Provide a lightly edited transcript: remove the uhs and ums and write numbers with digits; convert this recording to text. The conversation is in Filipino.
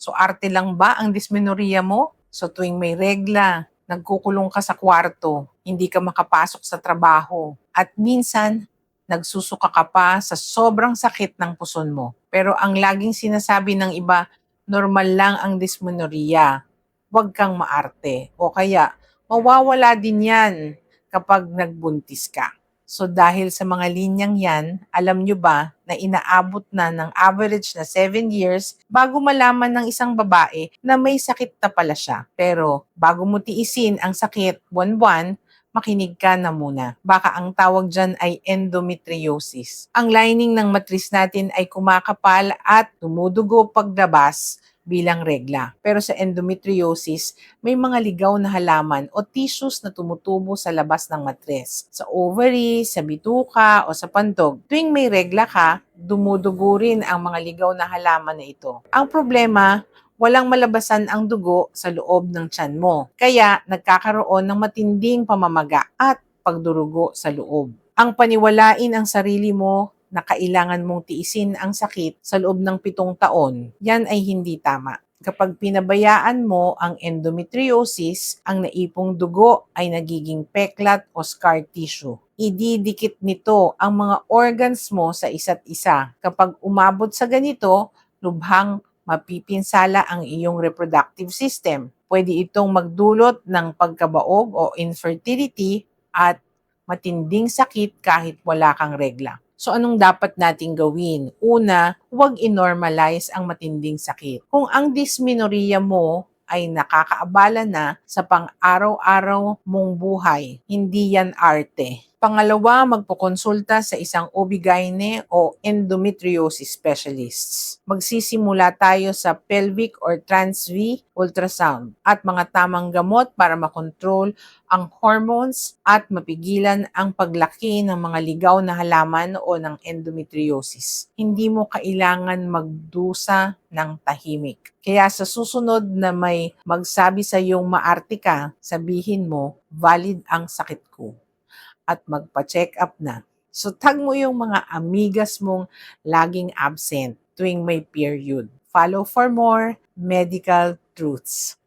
So arte lang ba ang dysmenorrhea mo? So tuwing may regla, nagkukulong ka sa kwarto, hindi ka makapasok sa trabaho, at minsan nagsusuka ka pa sa sobrang sakit ng puson mo. Pero ang laging sinasabi ng iba, normal lang ang dysmenorrhea. Huwag kang maarte. O kaya, mawawala din yan kapag nagbuntis ka. So dahil sa mga linyang yan, alam nyo ba na inaabot na ng average na 7 years bago malaman ng isang babae na may sakit na pala siya. Pero bago mo tiisin ang sakit buwan-buwan, makinig ka na muna. Baka ang tawag dyan ay endometriosis. Ang lining ng matris natin ay kumakapal at tumudugo paglabas bilang regla. Pero sa endometriosis, may mga ligaw na halaman o tissues na tumutubo sa labas ng matres. Sa ovary, sa bituka o sa pantog. Tuwing may regla ka, dumudugo rin ang mga ligaw na halaman na ito. Ang problema, walang malabasan ang dugo sa loob ng tiyan mo. Kaya nagkakaroon ng matinding pamamaga at pagdurugo sa loob. Ang paniwalain ang sarili mo na kailangan mong tiisin ang sakit sa loob ng 7 taon, yan ay hindi tama. Kapag pinabayaan mo ang endometriosis, ang naipong dugo ay nagiging peklat o scar tissue. Ididikit nito ang mga organs mo sa isa't isa. Kapag umabot sa ganito, lubhang mapipinsala ang iyong reproductive system. Pwede itong magdulot ng pagkabaog o infertility at matinding sakit kahit wala kang regla. So anong dapat nating gawin? Una, huwag i-normalize ang matinding sakit. Kung ang dysmenorrhea mo ay nakakaabala na sa pang-araw-araw mong buhay, hindi yan arte. Pangalawa, magpokonsulta sa isang OB/GYN o endometriosis specialists. Magsisimula tayo sa pelvic or trans-V ultrasound at mga tamang gamot para makontrol ang hormones at mapigilan ang paglaki ng mga ligaw na halaman o ng endometriosis. Hindi mo kailangan magdusa ng tahimik. Kaya sa susunod na may magsabi sa iyong maarte ka, sabihin mo, valid ang sakit ko at magpa-check up na. So tag mo yung mga amigas mong laging absent tuwing may period. Follow for more medical truths.